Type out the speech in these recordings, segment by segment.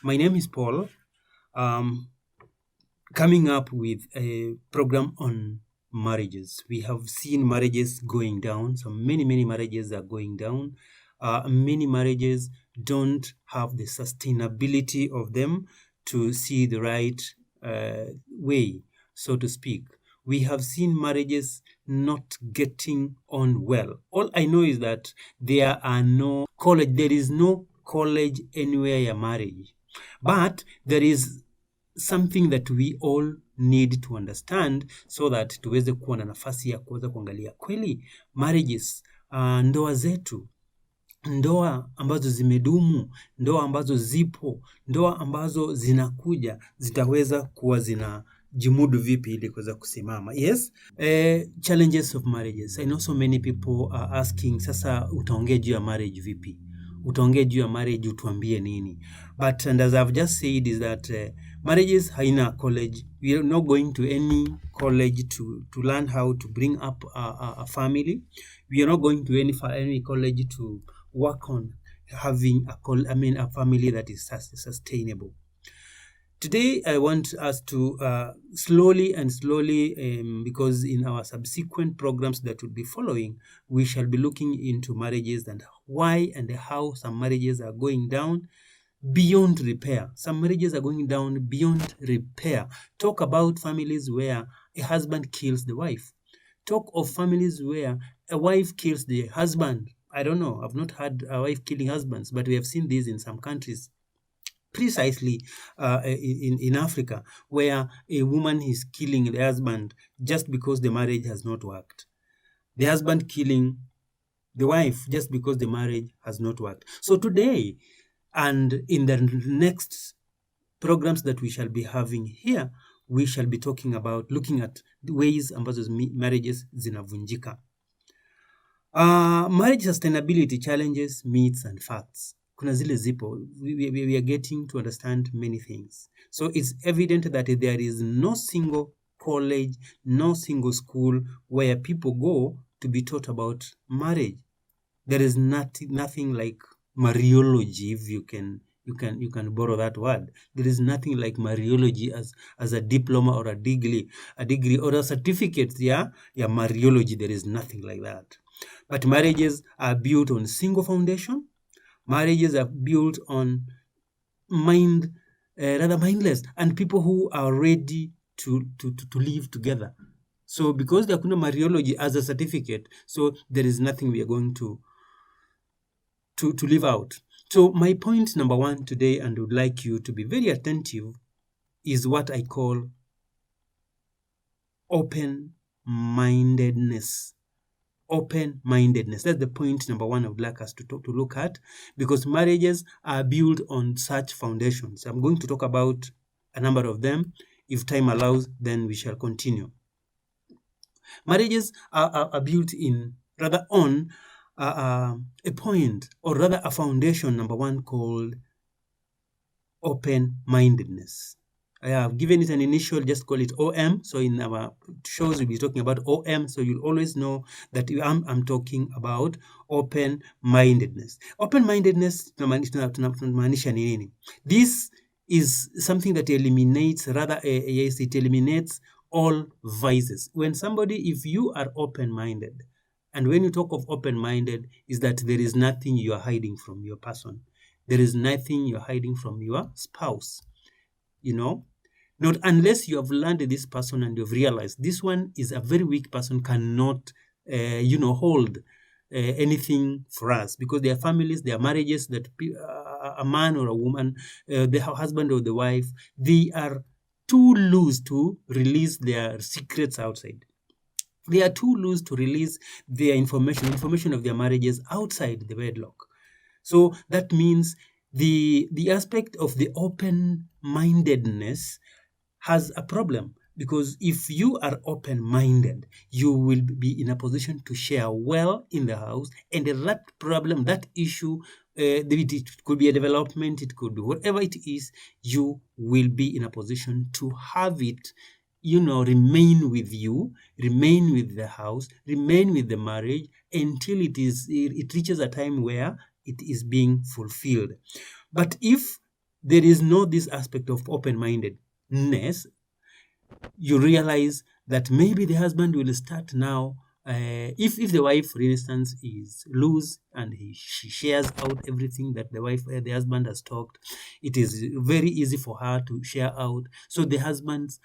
My name is Paul. Coming up with a program on marriages. We have seen marriages going down. So many marriages are going down. Many marriages don't have the sustainability of them to see the right way, so to speak. We have seen marriages not getting on well. All I know is that there is no college anywhere ya marriage. But there is something that we all need to understand so that tuweze kuwa na nafasi ya kuweza kuangalia kweli marriages, ndoa zetu, ndoa ambazo zimedumu, ndoa ambazo zipo, ndoa ambazo zinakuja zitaweza kuwa zinajimudu vipi ili kuweza kusimama. Yes, challenges of marriages. I know so many people are asking, sasa utaongea juu ya marriage vipi? Utaongea juu ya marriage utuambie nini? But and as I've just said is that marriages haina college. We are not going to any college to learn how to bring up a family. We are not going to any college to work on having a family that is sustainable. Today, I want us to slowly, because in our subsequent programs that will be following, we shall be looking into marriages and why and how some marriages are going down beyond repair. Some marriages are going down beyond repair. Talk about families where a husband kills the wife. Talk of families where a wife kills the husband. I don't know. I've not had a wife killing husbands, but we have seen this in some countries. Precisely in Africa, where a woman is killing the husband just because the marriage has not worked. The husband killing the wife just because the marriage has not worked. So today, and in the next programs that we shall be having here, we shall be talking about looking at the ways ambazo marriages zinavunjika. Marriage sustainability challenges, myths and facts. Kuna zile zipo. We are getting to understand many things. So it's evident that there is no single college, no single school where people go to be taught about marriage. There is nothing like Mariology, if you can borrow that word. There is nothing like Mariology as a diploma or a degree or a certificate. Yeah, Mariology. There is nothing like that. But marriages are built on single foundation. Marriages are built on mindless, and people who are ready to live together. So because there kuna Mariology as a certificate, so there is nothing we are going to live out. So my point number one today, and I would like you to be very attentive, is what I call open-mindedness. Open-mindedness. That's the point number one I would like us to look at, because marriages are built on such foundations. I'm going to talk about a number of them. If time allows, then we shall continue. Marriages are built on a point, or rather a foundation, number one, called open-mindedness. I have given it an initial, just call it OM. So in our shows, we'll be talking about OM. So you'll always know that I'm talking about open-mindedness. Open-mindedness, this is something that eliminates, it eliminates all vices. If you are open-minded, and when you talk of open-minded, is that there is nothing you are hiding from your person. There is nothing you're hiding from your spouse. Not unless you have learned this person and you've realized this one is a very weak person, cannot, hold anything for us, because there are families, there are marriages that a man or a woman, the husband or the wife, they are too loose to release their secrets outside. They are too loose to release their information of their marriages outside the wedlock. So that means the aspect of the open-mindedness has a problem, because if you are open-minded, you will be in a position to share well in the house, and that problem, that issue, it could be a development, it could be whatever it is, you will be in a position to have it, remain with you, remain with the house, remain with the marriage until it reaches a time where it is being fulfilled. But if there is no this aspect of open-mindedness, you realize that maybe the husband will start now. If the wife, for instance, is loose and she shares out everything that the husband has talked, it is very easy for her to share out. So these husbands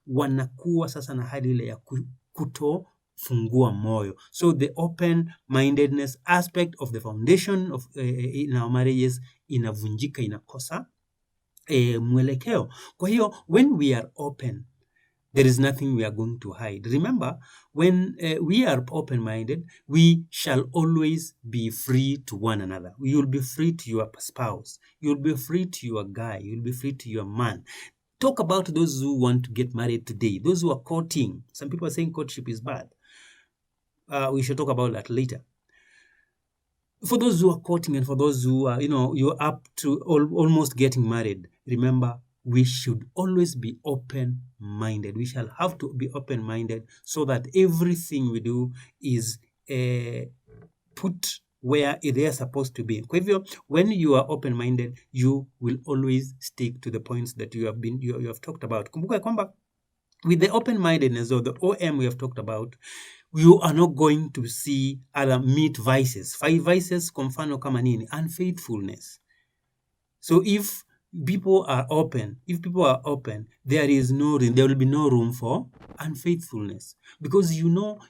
wanakuwa sasa na hali ile ya kutofungua moyo. So the open-mindedness aspect of the foundation of in our marriages inavunjika, inakosa mwelekeo. Kwa hiyo, when we are open, there is nothing we are going to hide. Remember, when we are open-minded, we shall always be free to one another. You will be free to your spouse. You will be free to your guy. You will be free to your man. Talk about those who want to get married today, those who are courting. Some people are saying courtship is bad. We should talk about that later. For those who are courting and for those who are, you're up to almost getting married, remember, we should always be open-minded. We shall have to be open-minded so that everything we do is put where they are supposed to be. Kwa hivyo, when you are open-minded, you will always stick to the points that you have talked about. Kumbuka kwamba with the open-mindedness or the OM we have talked about, you are not going to see other meet vices. 5 vices kwa mfano kama nini? Unfaithfulness. So if people are open, there will be no room for unfaithfulness, because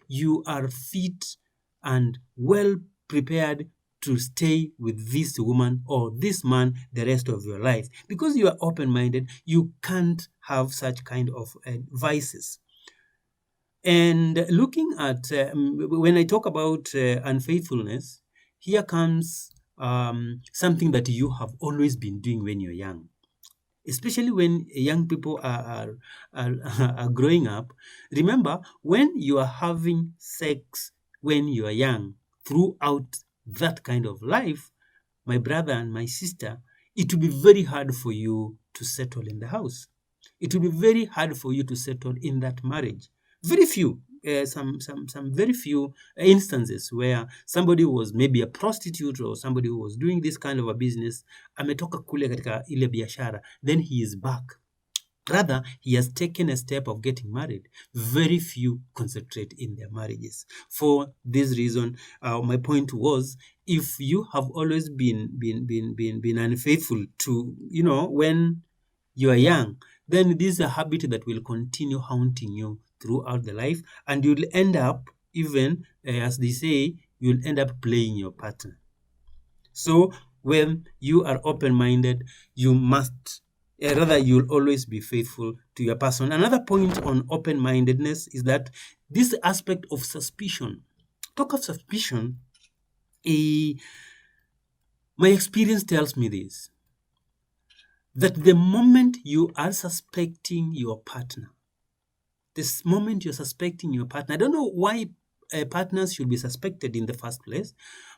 you are fit and well prepared to stay with this woman or this man the rest of your life. Because you are open-minded, you can't have such kind of vices. And looking at, when I talk about unfaithfulness, here comes something that you have always been doing when you're young. Especially when young people are growing up. Remember, when you are having sex when you are young, throughout that kind of life, my brother and my sister, it will be very hard for you to settle in the house. It will be very hard for you to settle in that marriage. Very few, some very few instances where somebody was maybe a prostitute or somebody who was doing this kind of a business, ametoka kule katika ile biashara, then he is back. Rather, he has taken a step of getting married. Very few concentrate in their marriages. For this reason, my point was, if you have always been unfaithful to, when you are young, then this is a habit that will continue haunting you throughout the life, and you'll end up, even as they say, you'll end up playing your partner. So when you are open-minded, you must, you'll always be faithful to your person. Another point on open-mindedness is that this aspect of suspicion. Talk of suspicion, my experience tells me this, that the moment you are suspecting your partner, this moment you're suspecting your partner, I don't know why partners should be suspected in the first place,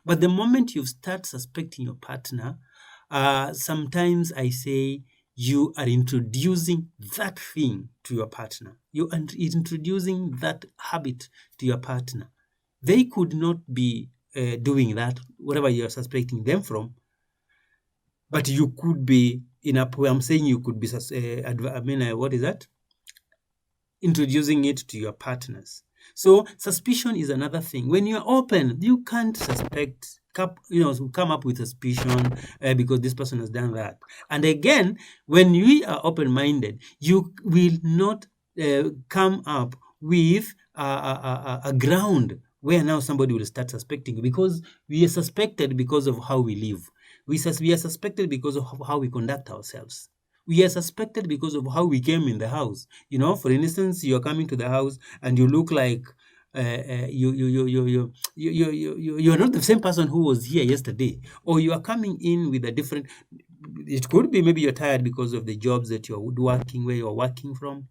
but the moment you start suspecting your partner, sometimes I say you are introducing that thing to your partner. You are introducing that habit to your partner. They could not be doing that, whatever you're suspecting them from, but you could be, I'm saying you could be, what is that? Introducing it to your partners. So suspicion is another thing. When you're open, you can't come up with suspicion because this person has done that. And again, when we are open-minded, you will not come up with a ground where now somebody will start suspecting, because we are suspected because of how we live. We are suspected because of how we conduct ourselves. We are suspected because of how we came in the house. For instance, you are coming to the house and you look like you're not the same person who was here yesterday, or you are coming in with a different. It could be maybe you're tired because of the jobs that you're working, where you're working from.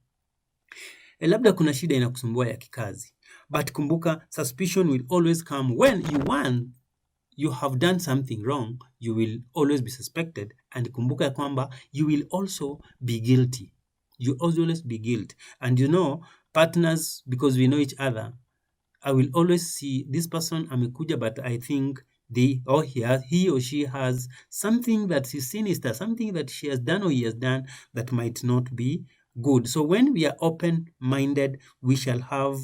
Labda kuna shida inakusumbua ya kikazi, but kumbuka, suspicion will always come when you have done something wrong. You will always be suspected, and kumbuka kwamba you will also be guilty. You always be guilty. And partners, because we know each other, I will always see this person amekuja, but I think he or she has something that is sinister, something that she has done or he has done that might not be good. So when we are open-minded, we shall have,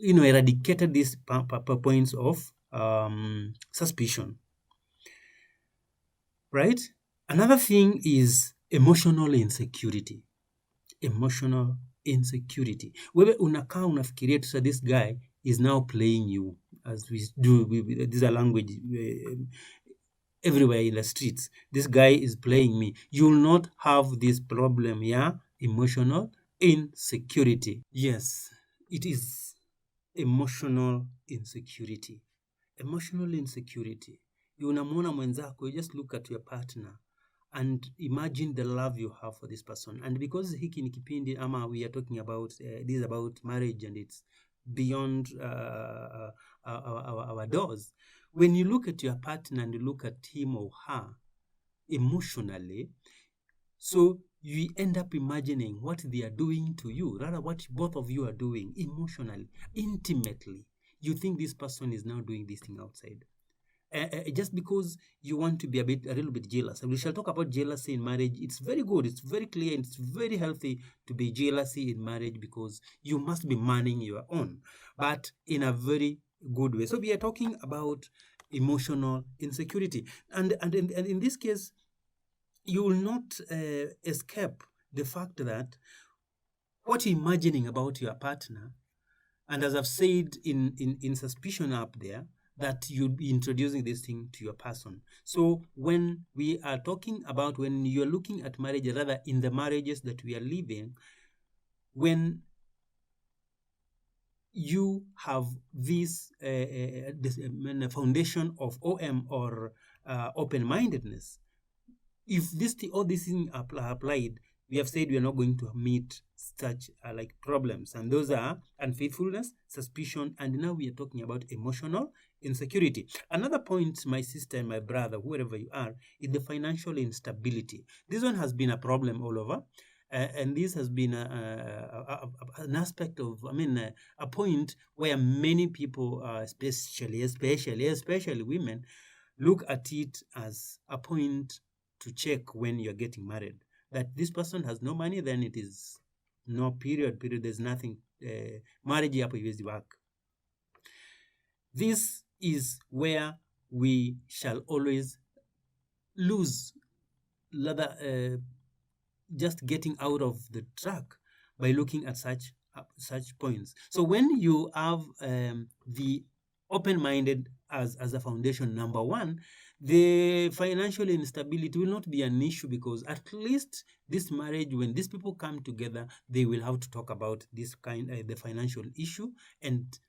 eradicated these points of suspicion, right? Another thing is emotional insecurity. Emotional insecurity. Wewe unakaa unafikiria tu, this guy is now playing you, as we do. These are language everywhere in the streets. This guy is playing me. You will not have this problem, yeah? Emotional insecurity. Yes, it is emotional insecurity. Emotional insecurity. You unamwona mwenzako, you just look at your partner and imagine the love you have for this person. And because hiki ni kipindi ama we are talking about this is about marriage and it's beyond our doors. When you look at your partner and you look at him or her emotionally, so you end up imagining what they are doing to you, rather what both of you are doing emotionally, intimately. You think this person is now doing this thing outside. Just because you want to be a little bit jealous. And we shall talk about jealousy in marriage. It's very good, it's very clear, and it's very healthy to be jealousy in marriage because you must be manning your own, but in a very good way. So we are talking about emotional insecurity. And in this case, you will not escape the fact that what you're imagining about your partner, and as I've said in suspicion up there, that you'll be introducing this thing to your person. So when we are talking about, when you're looking at marriage, rather in the marriages that we are living, when you have this foundation of OM or open-mindedness, if all these things are applied, we have said we are not going to meet such like problems, and those are unfaithfulness, suspicion, and now we are talking about emotional insecurity. Another point, my sister and my brother, whoever you are, is the financial instability. This one has been a problem all over, and this has been an aspect of, a point where many people, especially women, look at it as a point to check when you're getting married, that this person has no money, then it is no period, there's nothing, marriage hapo iwezi work. This is where we shall always lose, rather just getting out of the track by looking at such points. So when you have the open-minded as a foundation, number one, the financial instability will not be an issue, because at least this marriage, when these people come together, they will have to talk about this the financial issue and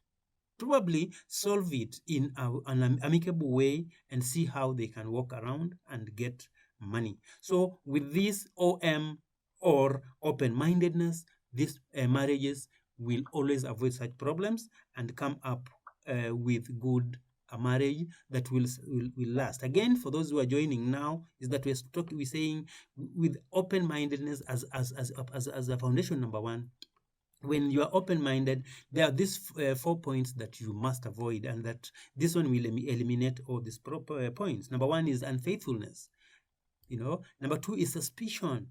probably solve it in an amicable way and see how they can walk around and get money. So with this OM or open-mindedness, these marriages will always avoid such problems and come up with good marriage that will last. Again, for those who are joining now, is that we're saying with open-mindedness as a foundation, number one. When you are open-minded, there are these 4 points that you must avoid, and that this one will eliminate all these proper points. Number one is unfaithfulness. Number two is suspicion.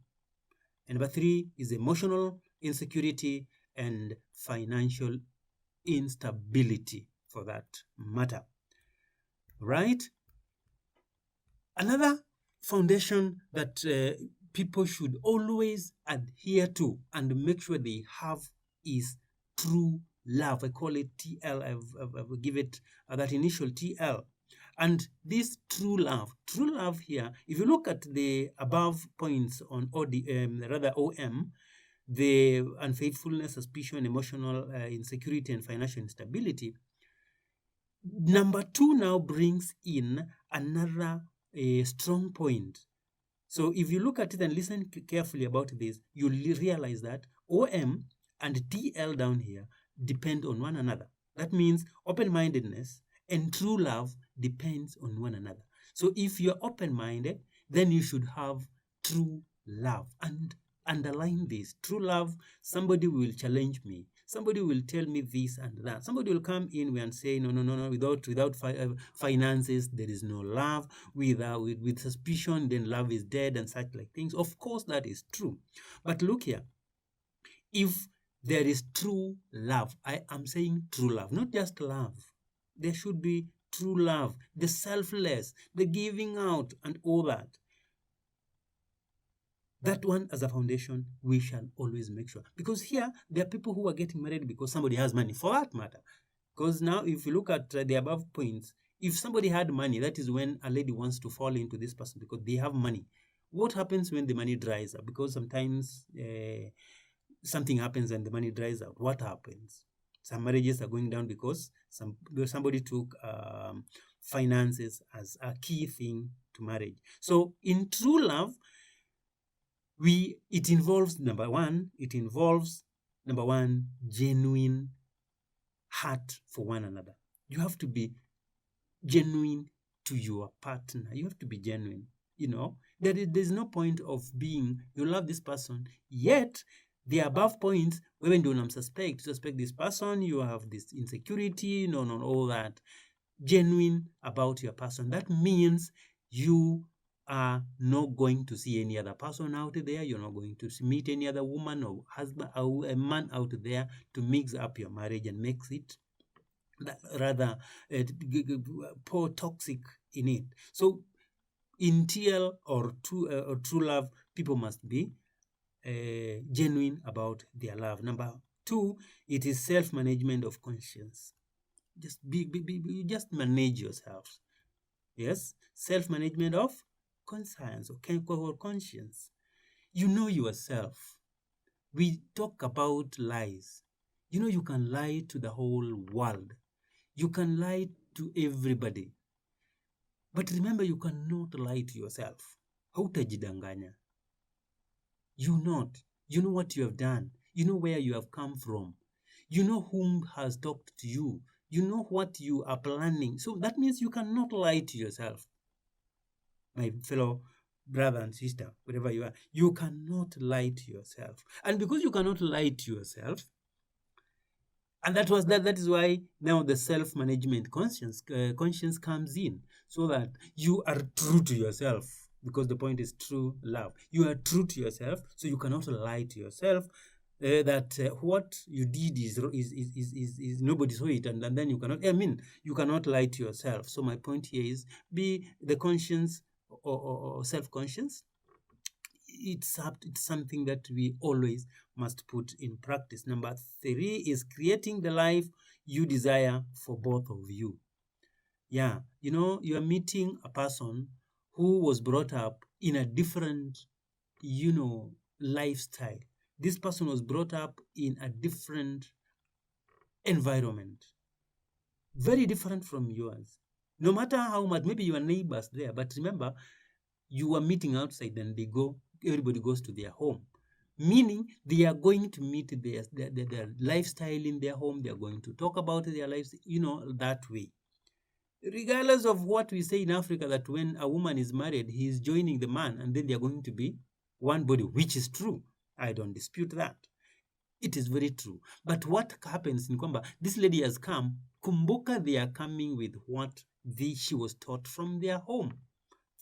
And number three is emotional insecurity and financial instability, for that matter. Right? Another foundation that people should always adhere to and make sure they have is true love. I call it TL. I've give it that initial TL. And this true love here, if you look at the above points on OM, the unfaithfulness, suspicion, emotional insecurity, and financial instability, number two now brings in another strong point. So if you look at it and listen carefully about this, you'll realize that OM and TL down here depend on one another. That means open-mindedness and true love depends on one another. So if you're open-minded, then you should have true love. And underline this, true love, somebody will challenge me. Somebody will tell me this and that. Somebody will come in and say, no, without finances, there is no love. With suspicion, then love is dead and such like things. Of course, that is true. But look here, if there is true love, I am saying true love, not just love. There should be true love, the selfless, the giving out and all that. That one as a foundation, we shall always make sure. Because here, there are people who are getting married because somebody has money, for that matter. Because now, if you look at the above points, if somebody had money, that is when a lady wants to fall into this person because they have money. What happens when the money dries up? Because sometimes something happens and the money dries out. What happens? Some marriages are going down because somebody took finances as a key thing to marriage. So in true love, it involves number one, genuine heart for one another. You have to be genuine to your partner. You have to be genuine. There's no point of being, you love this person, yet the above points, women do not suspect this person, you have this insecurity, all that. Genuine about your person. That means you are not going to see any other person out there. You're not going to meet any other woman or husband or a man out there to mix up your marriage and makes it rather poor toxic in it. So in TL or true love, people must be genuine about their love. Number two, it is self-management of conscience. Just manage yourselves. Yes, self-management of conscience or conscience. You know yourself. We talk about lies. You can lie to the whole world. You can lie to everybody. But remember, you cannot lie to yourself. Hautajidanganya. You know what you have done. You know where you have come from. You know whom has talked to you. You know what you are planning. So that means you cannot lie to yourself. My fellow brother and sister, wherever you are, you cannot lie to yourself. And because you cannot lie to yourself, and that is why now the self-management conscience comes in, so that you are true to yourself, because the point is true love. You are true to yourself, so you cannot lie to yourself that what you did is nobody saw it, and then you cannot lie to yourself. So my point here is, be the conscience or self-conscious. It's something that we always must put in practice. Number three is creating the life you desire for both of you. Yeah, you are meeting a person who was brought up in a different, lifestyle. This person was brought up in a different environment, very different from yours. No matter how much, maybe you are neighbors there, but remember, you are meeting outside and everybody goes to their home. Meaning they are going to meet their lifestyle in their home. They are going to talk about their lives, that way. Regardless of what we say in Africa, that when a woman is married, he is joining the man, and then they are going to be one body, which is true. I don't dispute that. It is very true. But what happens in Kwamba, this lady has come, kumbuka, they are coming with what she was taught from their home.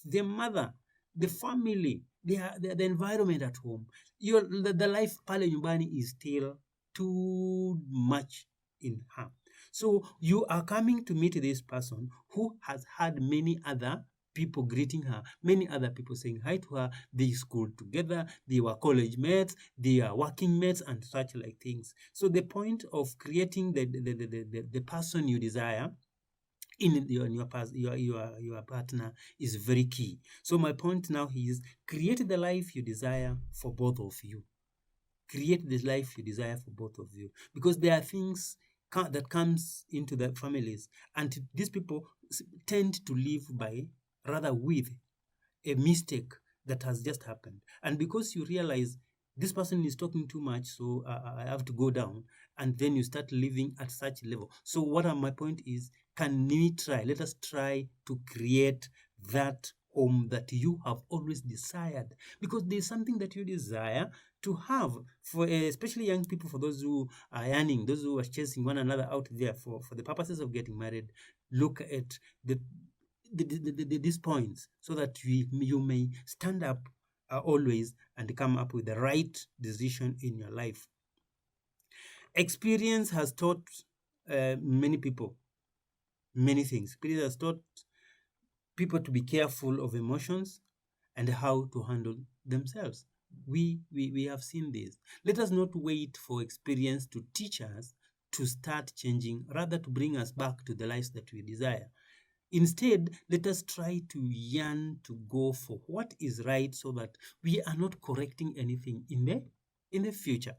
Their mother, the family, the environment at home. The life pale nyumbani is still too much in her. So you are coming to meet this person who has had many other people greeting her, many other people saying hi to her. They schooled together, they were college mates, they are working mates, and such like things. So the point of creating the person you desire in your partner is very key. So my point now is, create the life you desire for both of you. Create this life you desire for both of you, because there are things that comes into the families, and these people tend to live with a mistake that has just happened. And because you realize this person is talking too much, so I have to go down, and then you start living at such level. So my point is, let us try to create that home that you have always desired, because there's something that you desire to have. For especially young people, for those who are yearning, those who are chasing one another out there for the purposes of getting married, look at these points so that you may stand up always and come up with the right decision in your life. Experience has taught many people many things. Experience has taught people to be careful of emotions and how to handle themselves. We have seen this. Let us not wait for experience to teach us to start changing, rather to bring us back to the lives that we desire. Instead, let us try to yearn to go for what is right so that we are not correcting anything in the future.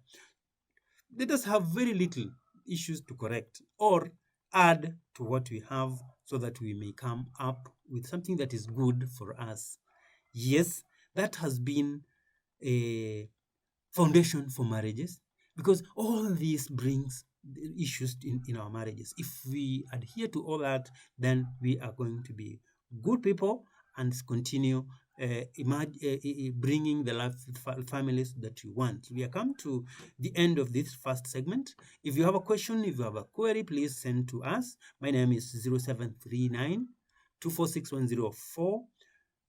Let us have very little issues to correct or add to what we have so that we may come up with something that is good for us. Yes, that has been a foundation for marriages, because all this brings issues in our marriages. If we adhere to all that, then we are going to be good people and continue bringing the life families that you want. We are come to the end of this first segment. If you have a question, if you have a query, please send to us. My name is 0739 246 104.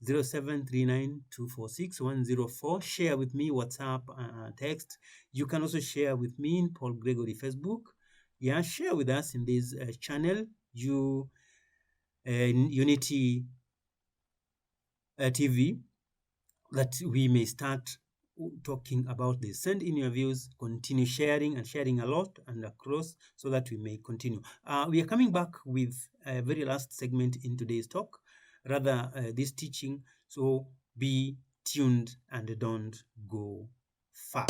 0739246104. Share with me WhatsApp, text. You can also share with me in Paul Gregory Facebook. Yeah, share with us in this channel, Unity TV, that we may start talking about this. Send in your views, continue sharing and sharing a lot and across so that we may continue. We are coming back with a very last segment in today's talk, rather this teaching, so be tuned and don't go far.